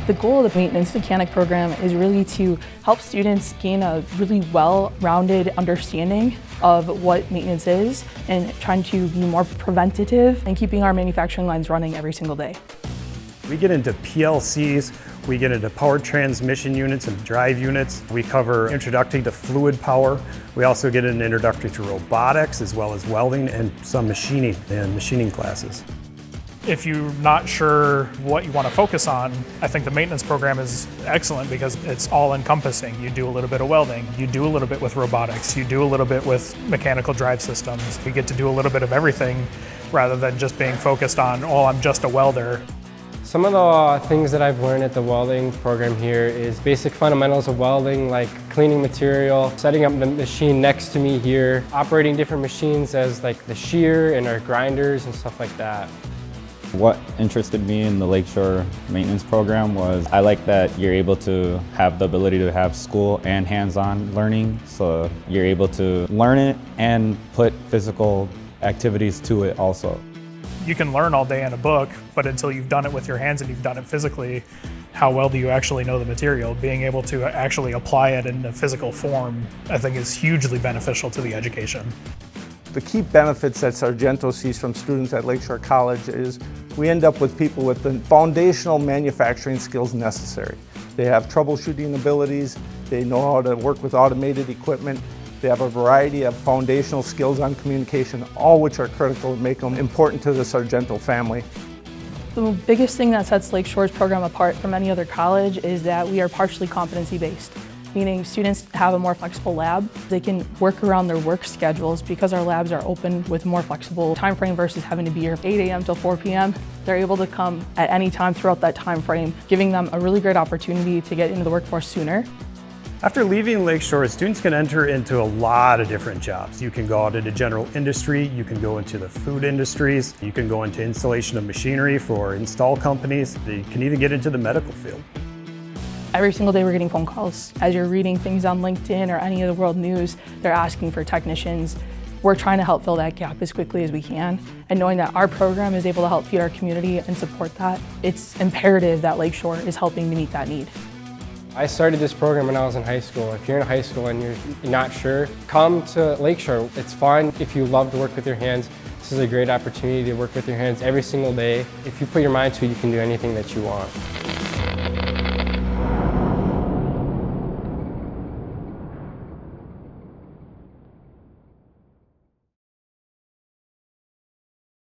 The goal of the maintenance mechanic program is really to help students gain a really well-rounded understanding of what maintenance is and trying to be more preventative and keeping our manufacturing lines running every single day. We get into PLCs, we get into power transmission units and drive units. We cover introductory to fluid power. We also get an introductory to robotics as well as welding and some machining and machining classes. If you're not sure what you want to focus on, I think the maintenance program is excellent because it's all encompassing. You do a little bit of welding, you do a little bit with robotics, you do a little bit with mechanical drive systems. You get to do a little bit of everything rather than just being focused on, oh, I'm just a welder. Some of the things that I've learned at the welding program here is basic fundamentals of welding, like cleaning material, setting up the machine next to me here, operating different machines as like the shear and our grinders and stuff like that. What interested me in the Lakeshore maintenance program was I like that you're able to have the ability to have school and hands-on learning, so you're able to learn it and put physical activities to it also. You can learn all day in a book, but until you've done it with your hands and you've done it physically, how well do you actually know the material? Being able to actually apply it in a physical form, I think, is hugely beneficial to the education. The key benefits that Sargento sees from students at Lakeshore College is we end up with people with the foundational manufacturing skills necessary. They have troubleshooting abilities, they know how to work with automated equipment, they have a variety of foundational skills on communication, all which are critical and make them important to the Sargento family. The biggest thing that sets Lakeshore's program apart from any other college is that we are partially competency-based, meaning students have a more flexible lab. They can work around their work schedules because our labs are open with more flexible time frame versus having to be here 8 a.m. till 4 p.m. They're able to come at any time throughout that time frame, giving them a really great opportunity to get into the workforce sooner. After leaving Lakeshore, students can enter into a lot of different jobs. You can go out into general industry, you can go into the food industries, you can go into installation of machinery for install companies, you can even get into the medical field. Every single day we're getting phone calls. As you're reading things on LinkedIn or any of the world news, they're asking for technicians. We're trying to help fill that gap as quickly as we can. And knowing that our program is able to help feed our community and support that, it's imperative that Lakeshore is helping to meet that need. I started this program when I was in high school. If you're in high school and you're not sure, come to Lakeshore. It's fun. If you love to work with your hands, this is a great opportunity to work with your hands every single day. If you put your mind to it, you can do anything that you want.